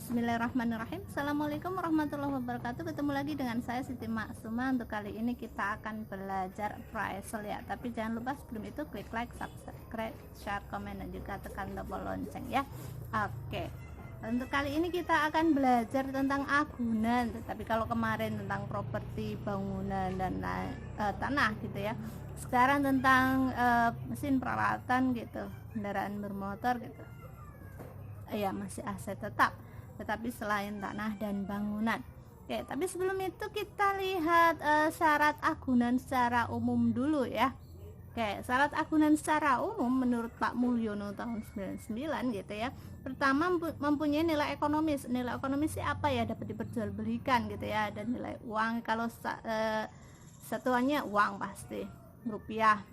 Bismillahirrahmanirrahim. Assalamualaikum warahmatullahi wabarakatuh. Ketemu lagi dengan saya Siti Maksuma. Untuk kali ini kita akan belajar appraisal ya. Tapi jangan lupa sebelum itu klik like, subscribe, share, komen, dan juga tekan tombol lonceng ya. Oke. Untuk kali ini kita akan belajar tentang agunan. Tapi kalau kemarin tentang properti, bangunan, dan tanah gitu ya. Sekarang tentang mesin peralatan gitu, kendaraan bermotor gitu. Ya, masih aset tetap, tetapi selain tanah dan bangunan. Oke, tapi sebelum itu kita lihat syarat agunan secara umum dulu ya. Oke, syarat agunan secara umum menurut Pak Mulyono tahun 99 gitu ya. Pertama, mempunyai nilai ekonomis. Nilai ekonomis apa ya? Dapat diperjualbelikan gitu ya. Dan nilai uang, kalau satuannya uang pasti rupiah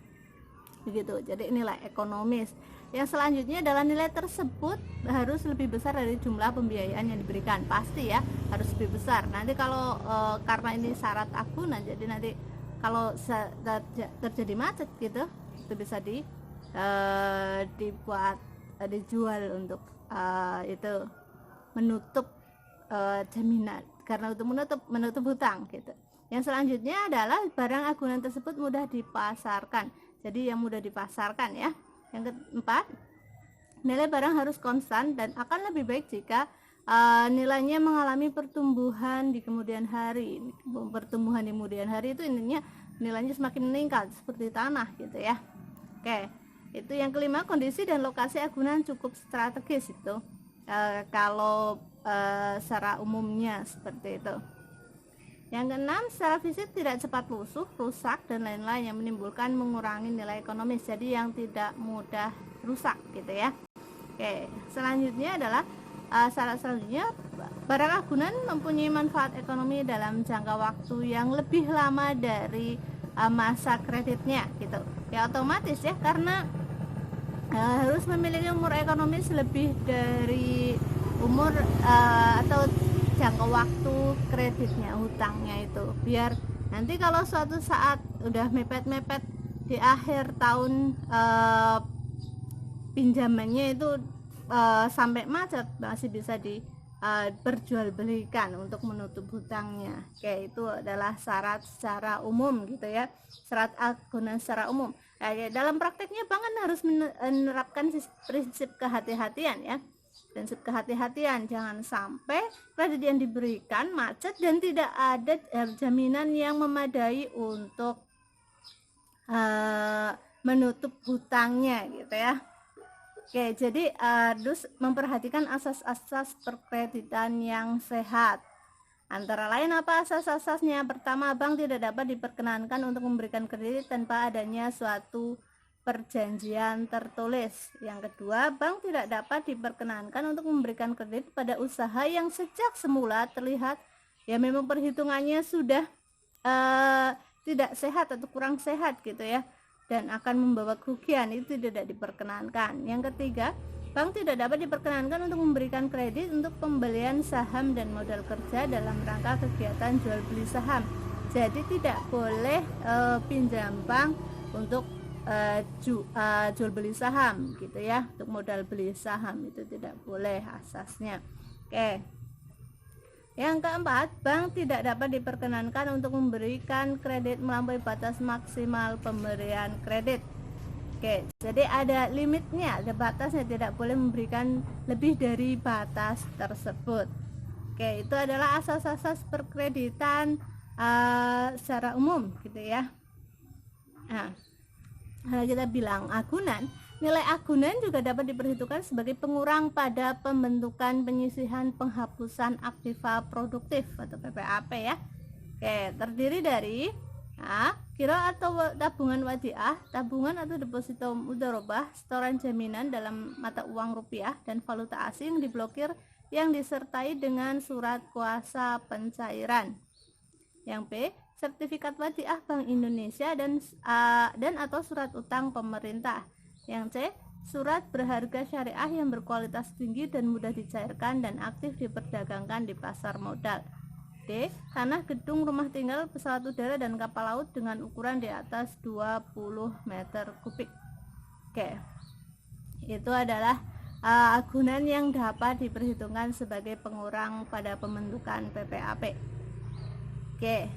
begitu. Jadi nilai ekonomis. Yang selanjutnya adalah nilai tersebut harus lebih besar dari jumlah pembiayaan yang diberikan. Pasti ya, harus lebih besar. Nanti kalau karena ini syarat agunan, jadi nanti kalau terjadi macet gitu, itu bisa dijual untuk itu menutup jaminan, karena untuk menutup hutang gitu. Yang selanjutnya adalah barang agunan tersebut mudah dipasarkan. Jadi yang mudah dipasarkan ya. Yang keempat, nilai barang harus konstan dan akan lebih baik jika nilainya mengalami pertumbuhan di kemudian hari. Pertumbuhan di kemudian hari itu intinya nilainya semakin meningkat seperti tanah gitu ya. Oke, itu yang kelima, kondisi dan lokasi agunan cukup strategis itu. Kalau secara umumnya seperti itu. Yang keenam, secara fisik tidak cepat lusuh, rusak, dan lain-lain yang menimbulkan mengurangi nilai ekonomis, jadi yang tidak mudah rusak gitu ya. Oke, selanjutnya adalah syarat selanjutnya, barang agunan mempunyai manfaat ekonomi dalam jangka waktu yang lebih lama dari masa kreditnya gitu. Ya otomatis ya, karena harus memiliki umur ekonomis lebih dari umur atau jangka waktu kreditnya, hutangnya itu, biar nanti kalau suatu saat udah mepet-mepet di akhir tahun pinjamannya itu sampai macet, masih bisa diperjualbelikan untuk menutup hutangnya. Oke, itu adalah syarat secara umum gitu ya, syarat agunan secara umum. Dalam prakteknya bank kan harus menerapkan prinsip kehati-hatian ya. Prinsip kehati-hatian, jangan sampai kredit yang diberikan macet dan tidak ada jaminan yang memadai untuk menutup hutangnya gitu ya. Oke, jadi harus memperhatikan asas-asas perkreditan yang sehat. Antara lain apa asas-asasnya? Pertama, bank tidak dapat diperkenankan untuk memberikan kredit tanpa adanya suatu perjanjian tertulis. Yang kedua, bank tidak dapat diperkenankan untuk memberikan kredit pada usaha yang sejak semula terlihat ya memang perhitungannya sudah tidak sehat atau kurang sehat gitu ya, dan akan membawa kerugian, itu tidak diperkenankan. Yang ketiga, bank tidak dapat diperkenankan untuk memberikan kredit untuk pembelian saham dan modal kerja dalam rangka kegiatan jual beli saham. Jadi tidak boleh pinjam bank untuk jual beli saham gitu ya, untuk modal beli saham itu tidak boleh asasnya. Oke. Yang keempat, bank tidak dapat diperkenankan untuk memberikan kredit melampaui batas maksimal pemberian kredit. Oke, jadi ada limitnya, ada batasnya, tidak boleh memberikan lebih dari batas tersebut. Oke, itu adalah asas-asas perkreditan secara umum gitu ya. Nah, kita bilang agunan, nilai agunan juga dapat diperhitungkan sebagai pengurang pada pembentukan, penyisihan, penghapusan aktiva produktif atau PPAP ya. Oke, terdiri dari kira atau tabungan wadiah, tabungan atau deposito mudharabah, setoran jaminan dalam mata uang rupiah dan valuta asing diblokir yang disertai dengan surat kuasa pencairan. Yang B, sertifikat wadiah Bank Indonesia dan atau surat utang pemerintah. Yang C, surat berharga syariah yang berkualitas tinggi dan mudah dicairkan dan aktif diperdagangkan di pasar modal. D, tanah, gedung, rumah tinggal, pesawat udara dan kapal laut dengan ukuran di atas 20 meter kubik. Oke, itu adalah agunan yang dapat diperhitungkan sebagai pengurang pada pembentukan PPAP. Oke.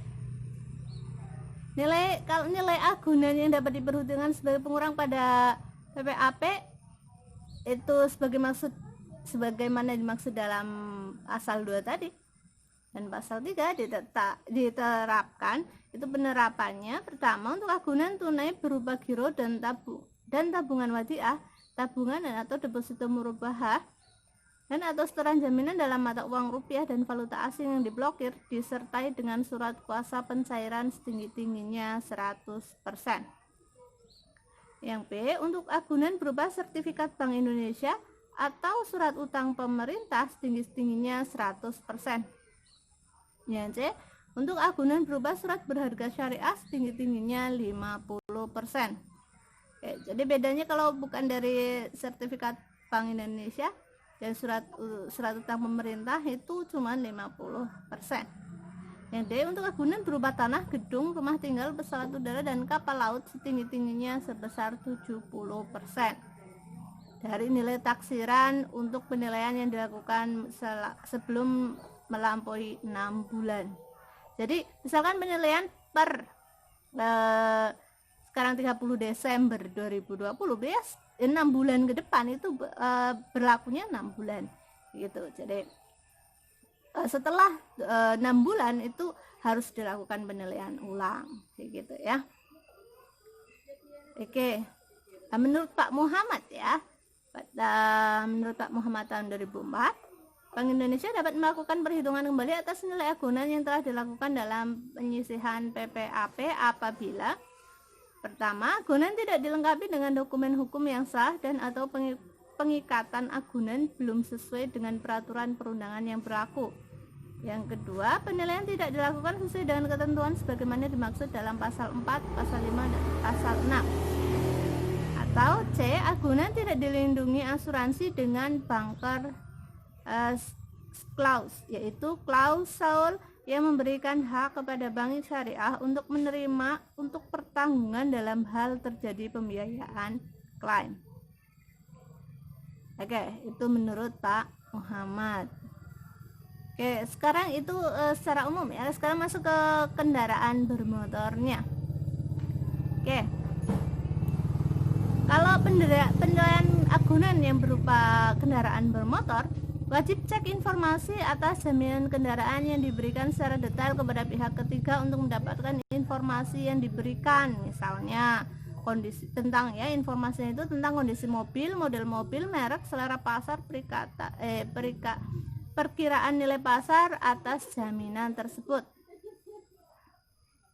Kalau nilai agunan yang dapat diperhitungkan sebagai pengurang pada PPAP itu sebagaimana dimaksud dalam pasal 2 tadi. Dan pasal 3 diterapkan, itu penerapannya pertama untuk agunan tunai berupa giro dan tabungan wadiah, tabungan dan atau deposito murabahah dan atau setoran jaminan dalam mata uang rupiah dan valuta asing yang diblokir disertai dengan surat kuasa pencairan setinggi-tingginya 100%. Yang B, untuk agunan berupa sertifikat Bank Indonesia atau surat utang pemerintah setinggi-tingginya 100%. Yang C, untuk agunan berupa surat berharga syariah setinggi-tingginya 50%. Oke, jadi bedanya kalau bukan dari sertifikat Bank Indonesia dan surat utang pemerintah itu cuma 50%. Yang D, untuk agunan berupa tanah, gedung, rumah tinggal, pesawat udara dan kapal laut setinggi-tingginya sebesar 70% dari nilai taksiran untuk penilaian yang dilakukan sebelum melampaui 6 bulan. Jadi misalkan penilaian per sekarang 30 Desember 2020, bias 6 bulan ke depan itu berlakunya 6 bulan gitu. Jadi setelah 6 bulan itu harus dilakukan penilaian ulang gitu ya. Oke. Nah, menurut Pak Muhammad ya, menurut Pak Muhammad tahun 2004, Bank Indonesia dapat melakukan perhitungan kembali atas nilai agunan yang telah dilakukan dalam penyisihan PPAP apabila pertama, agunan tidak dilengkapi dengan dokumen hukum yang sah dan atau pengikatan agunan belum sesuai dengan peraturan perundangan yang berlaku. Yang kedua, penilaian tidak dilakukan sesuai dengan ketentuan sebagaimana dimaksud dalam pasal 4, pasal 5, dan pasal 6. Atau C, agunan tidak dilindungi asuransi dengan banker clause, yaitu klausul yang memberikan hak kepada bank syariah untuk menerima untuk pertanggungan dalam hal terjadi pembiayaan klaim. Oke, itu menurut Pak Muhammad. Oke, sekarang itu secara umum ya. Sekarang masuk ke kendaraan bermotornya. Oke. Kalau penilaian agunan yang berupa kendaraan bermotor, wajib cek informasi atas jaminan kendaraan yang diberikan secara detail kepada pihak ketiga untuk mendapatkan informasi yang diberikan, misalnya kondisi tentang ya informasinya itu tentang kondisi mobil, model mobil, merek, selera pasar, perkiraan nilai pasar atas jaminan tersebut.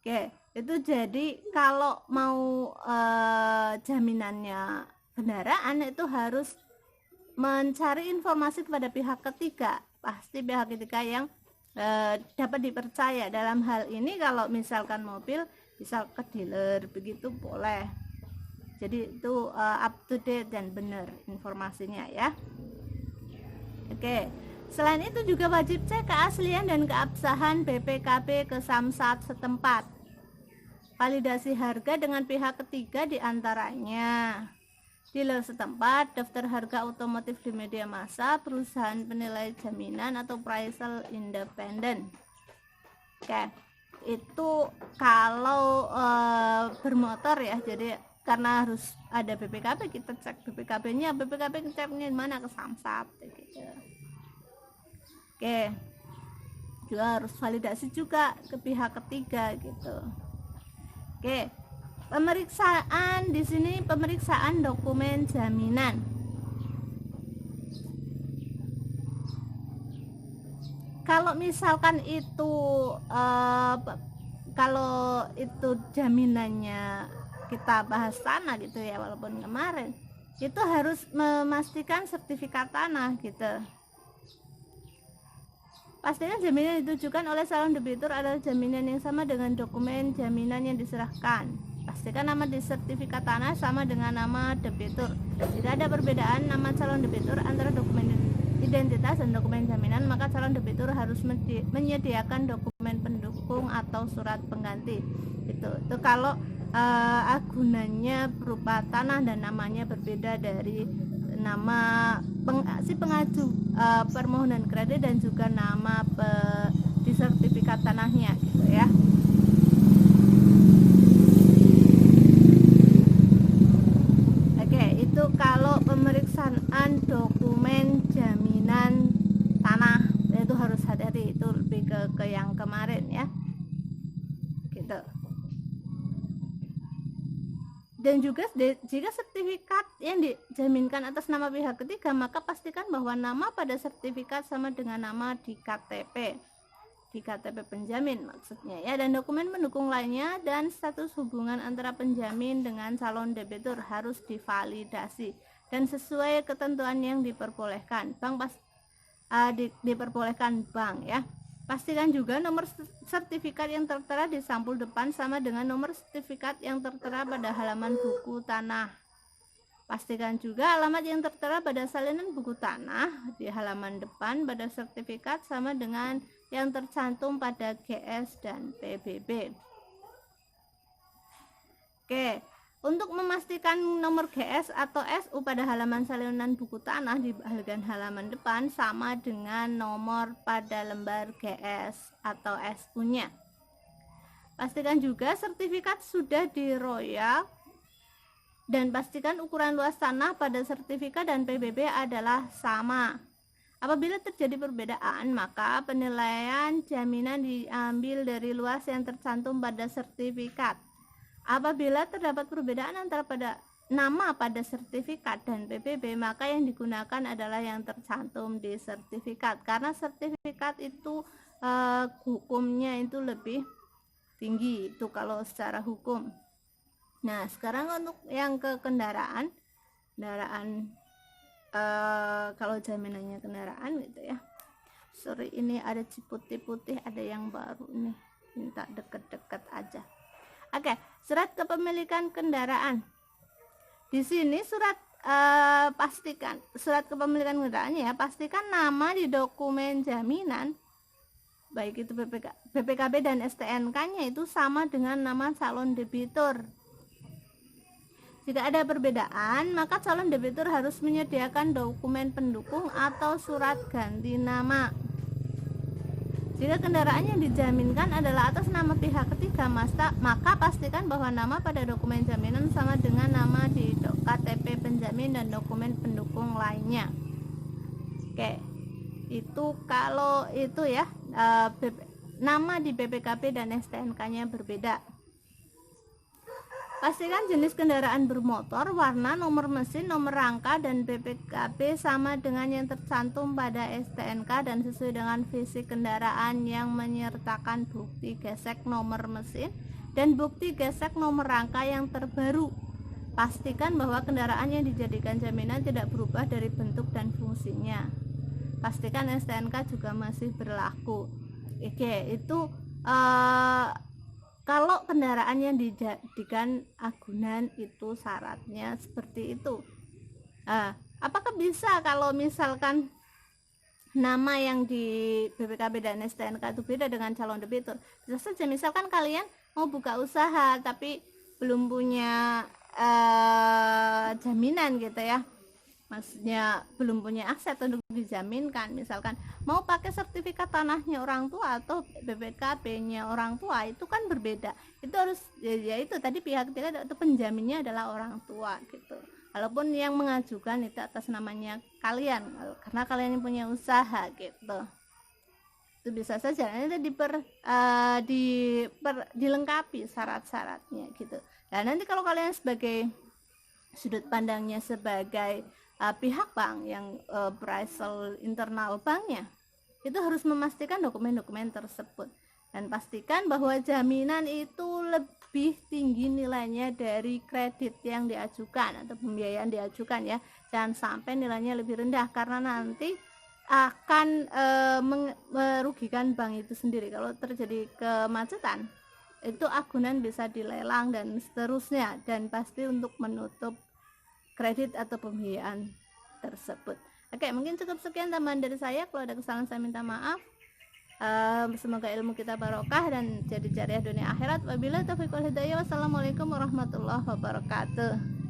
Oke, itu jadi kalau mau jaminannya kendaraan itu harus mencari informasi kepada pihak ketiga, pasti pihak ketiga yang dapat dipercaya. Dalam hal ini kalau misalkan mobil bisa ke dealer, begitu boleh. Jadi itu up to date dan benar informasinya ya. Oke, selain itu juga wajib cek keaslian dan keabsahan BPKB ke Samsat setempat, validasi harga dengan pihak ketiga diantaranya dealer setempat, daftar harga otomotif di media massa, perusahaan penilai jaminan atau appraisal independen. Oke, itu kalau bermotor ya. Jadi karena harus ada BPKB, kita cek BPKB-nya. BPKB ceknya di mana? Ke Samsat gitu. Oke, juga harus validasi juga ke pihak ketiga gitu. Oke. Pemeriksaan di sini pemeriksaan dokumen jaminan. Kalau misalkan itu kalau itu jaminannya kita bahas tanah gitu ya, walaupun kemarin itu harus memastikan sertifikat tanah gitu. Pastikan jaminan ditujukan oleh calon debitur adalah jaminan yang sama dengan dokumen jaminan yang diserahkan. Pastikan nama di sertifikat tanah sama dengan nama debitur. Jika ada perbedaan nama calon debitur antara dokumen identitas dan dokumen jaminan, maka calon debitur harus menyediakan dokumen pendukung atau surat pengganti. Itu kalau agunannya berupa tanah dan namanya berbeda dari nama si pengaju permohonan kredit dan juga nama di sertifikat tanahnya gitu ya. Oke, itu kalau pemeriksaan dokumen jaminan tanah itu harus hati-hati, itu lebih ke yang kemarin ya gitu. Dan juga jika sertifikat yang dijaminkan atas nama pihak ketiga, maka pastikan bahwa nama pada sertifikat sama dengan nama di KTP penjamin maksudnya ya, dan dokumen pendukung lainnya dan status hubungan antara penjamin dengan calon debitur harus divalidasi dan sesuai ketentuan yang diperbolehkan diperbolehkan bank ya. Pastikan juga nomor sertifikat yang tertera di sampul depan sama dengan nomor sertifikat yang tertera pada halaman buku tanah. Pastikan juga alamat yang tertera pada salinan buku tanah di halaman depan pada sertifikat sama dengan yang tercantum pada GS dan PBB. Oke, untuk memastikan nomor GS atau SU pada halaman salinan buku tanah di bagian halaman depan sama dengan nomor pada lembar GS atau SU-nya. Pastikan juga sertifikat sudah diroyak dan pastikan ukuran luas tanah pada sertifikat dan PBB adalah sama. Apabila terjadi perbedaan, maka penilaian jaminan diambil dari luas yang tercantum pada sertifikat. Apabila terdapat perbedaan antara pada nama pada sertifikat dan PBB, maka yang digunakan adalah yang tercantum di sertifikat, karena sertifikat itu hukumnya itu lebih tinggi itu kalau secara hukum. Nah, sekarang untuk yang ke kendaraan kalau jaminannya kendaraan gitu ya. Sorry, ini ada putih-putih, ada yang baru nih, minta deket-deket aja. Oke, surat kepemilikan kendaraan. Di sini pastikan surat kepemilikan kendaraan ya, pastikan nama di dokumen jaminan baik itu BPKB dan STNK-nya itu sama dengan nama calon debitur. Jika ada perbedaan, maka calon debitur harus menyediakan dokumen pendukung atau surat ganti nama. Jika kendaraan yang dijaminkan adalah atas nama pihak ketiga, maka pastikan bahwa nama pada dokumen jaminan sama dengan nama di KTP penjamin dan dokumen pendukung lainnya. Oke, itu kalau itu ya, nama di BPKB dan STNK-nya berbeda. Pastikan jenis kendaraan bermotor, warna, nomor mesin, nomor rangka, dan BPKB sama dengan yang tercantum pada STNK dan sesuai dengan fisik kendaraan yang menyertakan bukti gesek nomor mesin dan bukti gesek nomor rangka yang terbaru. Pastikan bahwa kendaraan yang dijadikan jaminan tidak berubah dari bentuk dan fungsinya. Pastikan STNK juga masih berlaku. Oke, itu kalau kendaraan yang dijadikan agunan itu syaratnya seperti itu. Apakah bisa kalau misalkan nama yang di BPKB dan STNK itu beda dengan calon debitur? Bisa saja, misalkan kalian mau buka usaha tapi belum punya jaminan gitu ya, maksudnya belum punya aset untuk dijaminkan, misalkan mau pakai sertifikat tanahnya orang tua atau BPKB-nya orang tua, itu kan berbeda. Itu harus ya itu tadi pihak ketiga atau penjaminnya adalah orang tua gitu. Walaupun yang mengajukan itu atas namanya kalian karena kalian yang punya usaha gitu. Itu bisa saja nanti dilengkapi syarat-syaratnya gitu. Dan nanti kalau kalian sebagai sudut pandangnya sebagai pihak bank yang appraisal internal banknya, itu harus memastikan dokumen-dokumen tersebut dan pastikan bahwa jaminan itu lebih tinggi nilainya dari kredit yang diajukan atau pembiayaan diajukan ya. Jangan sampai nilainya lebih rendah karena nanti akan merugikan bank itu sendiri. Kalau terjadi kemacetan, itu agunan bisa dilelang dan seterusnya, dan pasti untuk menutup kredit atau pembiayaan tersebut. Oke, mungkin cukup sekian tambahan dari saya. Kalau ada kesalahan saya minta maaf. Semoga ilmu kita barokah dan jadi jariah dunia akhirat. Wabillahi taufiq wal hidayah. Wassalamualaikum warahmatullahi wabarakatuh.